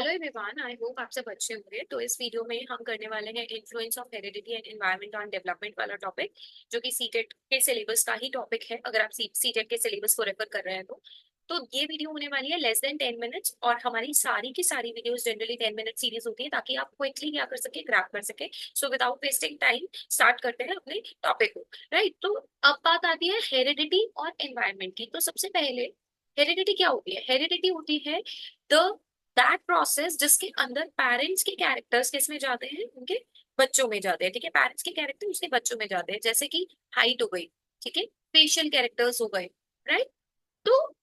Hello everyone, I hope आप सब अच्छे होंगे। तो इस वीडियो में हम करने वाले हैं influence of heredity and environment on development वाला टॉपिक, जो कि सीटेट के सिलेबस का ही टॉपिक है। अगर आप सीटेट के सिलेबस को रेफर कर रहे हैं तो ये वीडियो होने वाली है लेस देन 10 मिनट्स, और हमारी सारी की सारी वीडियोस जनरली 10 मिनट सीरीज होती है ताकि आप क्विकली क्या कर सके, ग्रैब कर सके। So without wasting time start करते हैं अपने टॉपिक को। राइट, तो अब बात आती है हेरिडिटी और एनवायरनमेंट की। तो सबसे पहले हेरिडिटी क्या होती है? हेरिडिटी होती है द दैट प्रोसेस जिसके अंदर पेरेंट्स के कैरेक्टर्स किस में जाते हैं, उनके बच्चों में जाते हैं। ठीक है, पेरेंट्स के कैरेक्टर उसके बच्चों में जाते हैं, जैसे कि हाइट हो गई, ठीक है, फेशियल कैरेक्टर्स हो गए। राइट, तो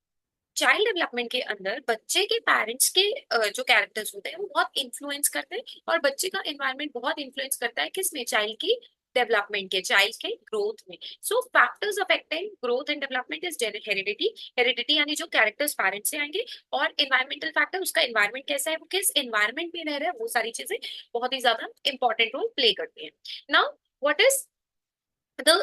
चाइल्ड डेवलपमेंट के अंदर बच्चे के पेरेंट्स के जो कैरेक्टर्स होते हैं वो बहुत इन्फ्लुएंस करते हैं, और बच्चे का एनवायरनमेंट बहुत इन्फ्लुएंस करता है किसमें? चाइल्ड की डेवलपमेंट के, चाइल्ड के ग्रोथ में। सो factors affecting growth and development is heredity. Heredity यानी जो कैरेक्टर्स पेरेंट्स से आएंगे, और एनवायरमेंटल फैक्टर, उसका एनवायरनमेंट कैसा है, वो किस एनवायरमेंट में रह रहा है, वो सारी चीजें बहुत ही ज्यादा इंपॉर्टेंट रोल प्ले करती है। Now what is the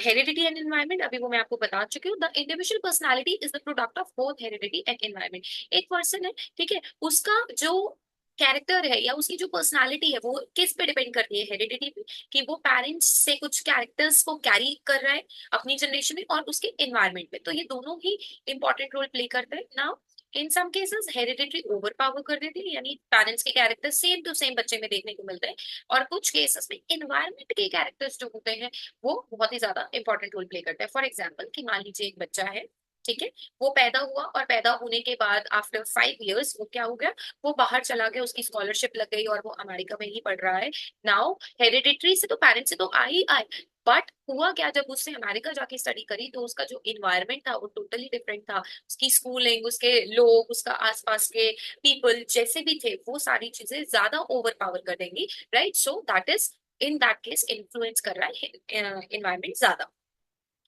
heredity and environment? अभी वो मैं आपको बता चुकी हूँ। The individual personality is the product of both heredity and environment. एक पर्सन है, ठीक है, उसका जो कैरेक्टर है या उसकी जो पर्सनालिटी है वो किस पे डिपेंड करती है? हेरिडिटी पे, कि वो पेरेंट्स से कुछ कैरेक्टर्स को कैरी कर रहा है अपनी जनरेशन में, और उसके एनवायरमेंट में। तो ये दोनों ही इंपॉर्टेंट रोल प्ले करते हैं। Now in some cases heredity over power कर देती है, यानी पेरेंट्स के कैरेक्टर सेम टू सेम बच्चे में देखने को मिलते हैं। और कुछ केसेस में एनवायरमेंट के कैरेक्टर्स जो होते हैं वो बहुत ही ज्यादा इंपॉर्टेंट रोल प्ले करता है। फॉर एग्जाम्पल, कि मान लीजिए एक बच्चा है, ठीक है, वो पैदा हुआ, और पैदा होने के बाद आफ्टर 5 इयर्स वो क्या हो गया, वो बाहर चला गया, उसकी स्कॉलरशिप लग गई और वो अमेरिका में ही पढ़ रहा है। नाउ हेरिडिटरी से तो पेरेंट्स से तो आई आई, बट हुआ क्या, जब उसने अमेरिका जाके स्टडी करी तो उसका जो इन्वायरमेंट था वो टोटली डिफरेंट था। उसकी स्कूलिंग, उसके लोग, उसका आसपास के पीपल जैसे भी थे, वो सारी चीजें ज्यादा ओवर पावर कर देंगी। Right, so that is in that case influence कर रहा है एनवायरमेंट ज्यादा।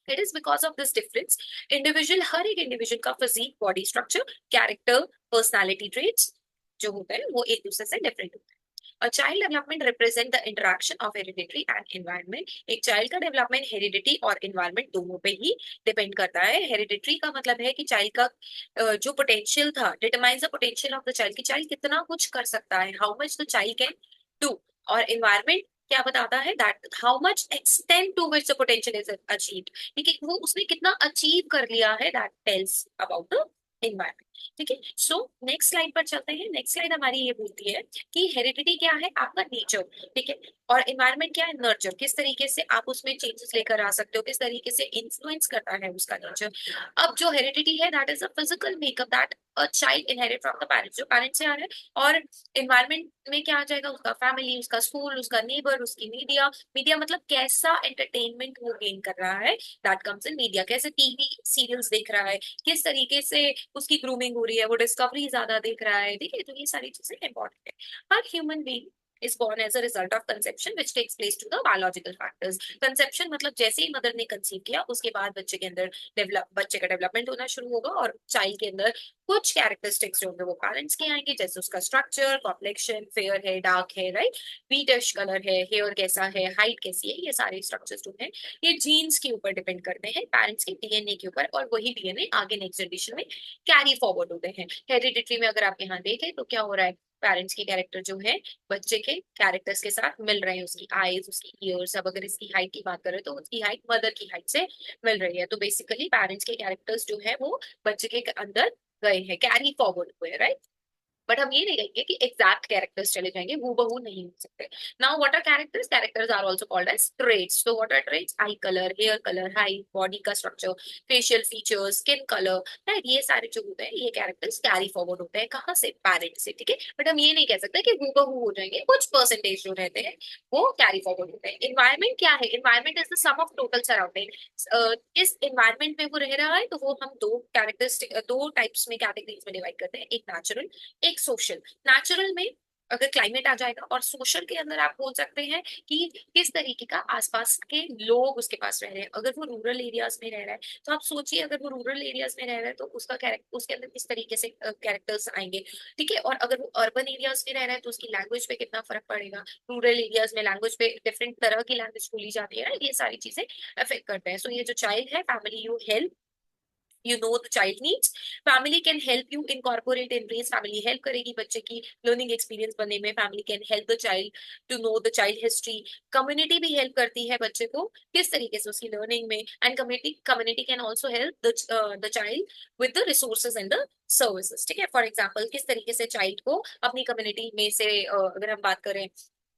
It is because of this difference individual, हर एक इंडिविजुअल का physique, body structure, character, personality traits जो होते हैं वो एक दूसरे से डिफरेंट होते हैं। A child development represent the interaction of hereditary and environment। एक चाइल्ड का डेवलपमेंट हेरिडिटी और एनवायरमेंट दोनों पे ही डिपेंड करता है। हेरिडिटरी का मतलब है कि चाइल्ड का जो पोटेंशियल था, determines the potential of the child, कि चाइल्ड कितना कुछ कर सकता है, how much the child can do. और एनवायरमेंट क्या बताता है? That how much extend to which the potential is achieved, ठीक है, वो उसने कितना अचीव कर लिया है, that tells about the environment. ठीक है, सो नेक्स्ट स्लाइड पर चलते हैं। नेक्स्ट स्लाइड हमारी ये बोलती है कि हेरिडिटी क्या है, आपका नेचर, ठीक है, और एनवायरमेंट क्या है, नर्चर। किस तरीके से आप उसमें चेंजेस लेकर आ सकते हो, किस तरीके से इन्फ्लुएंस करता है उसका नेचर। अब जो हेरिडिटी है, that is a physical makeup that a child inherit from the parents, जो पेरेंट्स से आ रहा है। और एनवायरमेंट में क्या आ जाएगा, उसका फैमिली, उसका स्कूल, उसका नेबर, उसकी मीडिया। मीडिया मतलब कैसा एंटरटेनमेंट वो गेन कर रहा है, दैट कम्स इन मीडिया। कैसे टीवी सीरियल्स देख रहा है, किस तरीके से उसकी ग्रूमिंग हो रही है, वो डिस्कवरी ज्यादा देख रहा है। ठीक है, तो ये सारी चीजें इंपॉर्टेंट है। हर human being is born as a result of conception which takes place to the biological factors। conception मतलब जैसे ही मदर ने कंसीव किया उसके बाद बच्चे के अंदर बच्चे का डेवलपमेंट होना शुरू होगा, और चाइल्ड के अंदर कुछ कैरेक्टरिस्टिक्स जो होंगे वो पेरेंट्स के आएंगे, जैसे उसका स्ट्रक्चर, कॉम्प्लेक्शन, फेयर है, डार्क है, राइट, व्हीटिश कलर है, हेयर कैसा है, हाइट कैसी है, ये सारे स्ट्रक्चर्स जो है ये जीन्स के ऊपर डिपेंड करते हैं, पेरेंट्स के डीएनए के ऊपर, और वही डीएनए आगे नेक्स्ट जनरेशन में कैरी फॉरवर्ड होते हैं। हेरिडिटरी में अगर आप यहाँ देखें तो क्या हो रहा है, पेरेंट्स के कैरेक्टर जो है बच्चे के कैरेक्टर्स के साथ मिल रहे हैं, उसकी आईज, उसकी ईयर्स। अब अगर इसकी हाइट की बात करें तो उसकी हाइट मदर की हाइट से मिल रही है। तो बेसिकली पेरेंट्स के कैरेक्टर्स जो है वो बच्चे के अंदर गए हैं, कैरी फॉरवर्ड हुए, राइट। बट हम ये नहीं कहेंगे कि एग्जैक्ट कैरेक्टर्स चले जाएंगे, हूबहू नहीं हो सकते। Now what are characters? Characters are also called as traits. तो what are traits? Eye colour, hair colour, height, body का structure, facial features, skin colour, right, ये सारे जो होते हैं ये कैरेक्टर्स कैरी फॉरवर्ड होते हैं, कहाँ से? पेरेंट्स से। ठीक है, बट हम ये नहीं कह सकते कि हूबहू हो जाएंगे, कुछ परसेंटेज जो रहते हैं वो कैरी फॉरवर्ड होते हैं। इन्वायरमेंट क्या है? Environment is the sum of total surrounding. किस इन्वायरमेंट में वो रह रहा है, तो वो हम दो कैरेक्टरिस्टिक, दो टाइप्स में, कैटेगरीज में डिवाइड करते हैं, एक नेचुरल, एक सोशल। नेचुरल में अगर क्लाइमेट आ जाएगा, और सोशल के अंदर आप बोल सकते हैं कि किस तरीके का आसपास के लोग उसके पास रह रहे हैं। अगर वो रूरल एरियाज में रह रहा है तो आप सोचिए, अगर वो रूरल एरियाज में रह रहा है तो उसका कैरेक्टर, उसके अंदर किस तरीके से कैरेक्टर्स आएंगे। ठीक है, और अगर वो अर्बन एरियाज में रह रहा है तो उसकी लैंग्वेज पे कितना फर्क पड़ेगा। रूरल एरियाज में लैंग्वेज पे डिफरेंट तरह की लैंग्वेज बोली जाती है, ये सारी चीजें अफेक्ट करते हैं। सो ये जो चाइल्ड है, family you help you know the child needs. Family can help you incorporate embrace. Family help करेगी बच्चे की learning experience बनने में. Family can help the child to know the child history. Community भी help करती है बच्चे को किस तरीके से उसकी learning में. And community can also help the child with the resources and the services. ठीक है. For example, किस तरीके से child को अपनी community में से अगर हम बात करें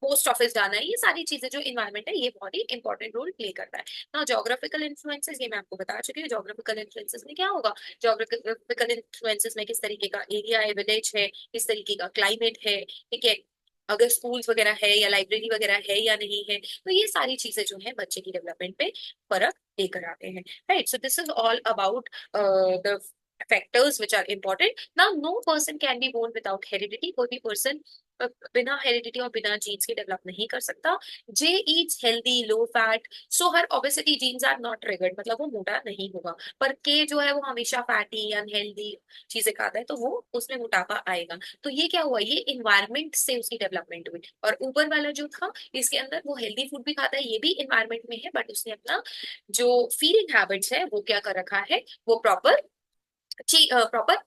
पोस्ट ऑफिस जाना है, ये सारी चीजें जो इन्वायरमेंट है ये बहुत ही इंपॉर्टेंट रोल प्ले करता है ना. जोग्राफिकल इन्फ्लुएंसेस ये मैं आपको बता चुकी हूँ. जोग्राफिकल इन्फ्लुएंसेस में क्या होगा, जोग्राफिकल इन्फ्लुएंसेस में किस तरीके का एरिया है, विलेज है, किस तरीके का क्लाइमेट है, ठीक है, अगर स्कूल्स वगैरह है या लाइब्रेरी वगैरह है या नहीं है. तो ये सारी चीजें जो है बच्चे की डेवलपमेंट पे फर्क लेकर आते हैं. Right. So this is all about the factors which are important. Now no person can be born without heredity. कोई भी person बिना हेरिडिटी और बिना जीन्स के डेवलप नहीं कर सकता. जे eats healthy low fat, so her obesity genes are not triggered, मतलब वो मोटा नहीं होगा. पर के जो है वो हमेशा फैटी अनहेल्दी चीजें खाता है तो वो उसमें मोटापा आएगा. तो ये क्या हुआ, ये इन्वायरमेंट से उसकी डेवलपमेंट हुई. और ऊपर वाला जो था इसके अंदर वो हेल्दी फूड भी खाता है, ये भी इन्वायरमेंट में है, बट उसने अपना जो फीडिंग हैबिट्स है वो क्या कर रखा है, वो प्रॉपर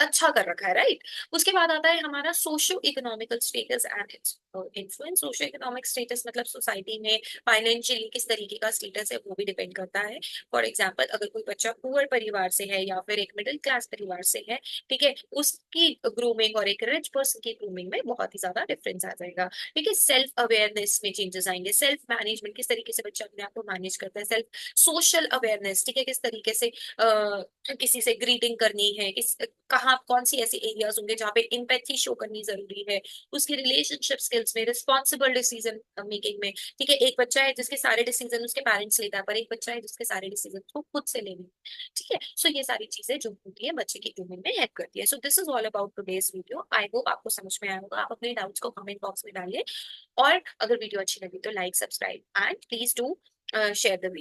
अच्छा कर रखा है. राइट. उसके बाद आता है हमारा socio economical status and its influence. Socio economic status मतलब सोसाइटी में फाइनेंशियली किस तरीके का स्टेटस है वो भी डिपेंड करता है. फॉर एग्जाम्पल अगर कोई बच्चा पुअर परिवार से है या फिर एक मिडिल क्लास परिवार से है, ठीक है, उसकी ग्रूमिंग और एक रिच पर्सन की ग्रूमिंग में बहुत ही ज्यादा डिफरेंस आ जाएगा. ठीक है. सेल्फ अवेयरनेस में चेंजेस आएंगे. सेल्फ मैनेजमेंट, किस तरीके से बच्चा अपने आप को मैनेज करता है. सेल्फ सोशल अवेयरनेस, ठीक है, किस तरीके से किसी से ग्रीटिंग करनी है, किस कहाँ कौन सी ऐसी एरियाज होंगे जहाँ पे इम्पैथी शो करनी जरूरी है. उसकी रिलेशनशिप स्किल्स में, रिस्पॉन्सिबल डिसीजन मेकिंग में. ठीक है. एक बच्चा है जिसके सारे डिसीजन उसके पेरेंट्स लेता है, पर एक बच्चा है जिसके सारे डिसीजन को खुद से लेने. ठीक है. सो ये सारी चीजें जो होती है बच्चे की ग्रूमिंग में हेल्प करती है. So this is all about today's video. I hope आपको समझ में आया होगा. आप अपने डाउट्स को कमेंट बॉक्स में डालिए और अगर वीडियो अच्छी लगी तो like subscribe and please do share the video.